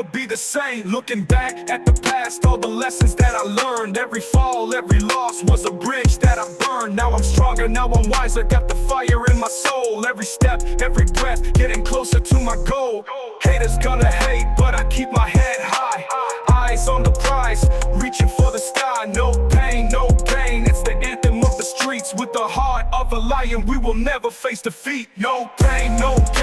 never be the same. Looking back at the past, all the lessons that I learned. Every fall, every loss was a bridge that I burned. Now I'm stronger, now I'm wiser, got the fire in my soul. Every step, every breath, getting closer to my goal. Haters gonna hate, but I keep my head high. Eyes on the prize, reaching for the sky. No pain, no gain, it's the anthem of the streets. With the heart of a lion, we will never face defeat. No pain, no gain.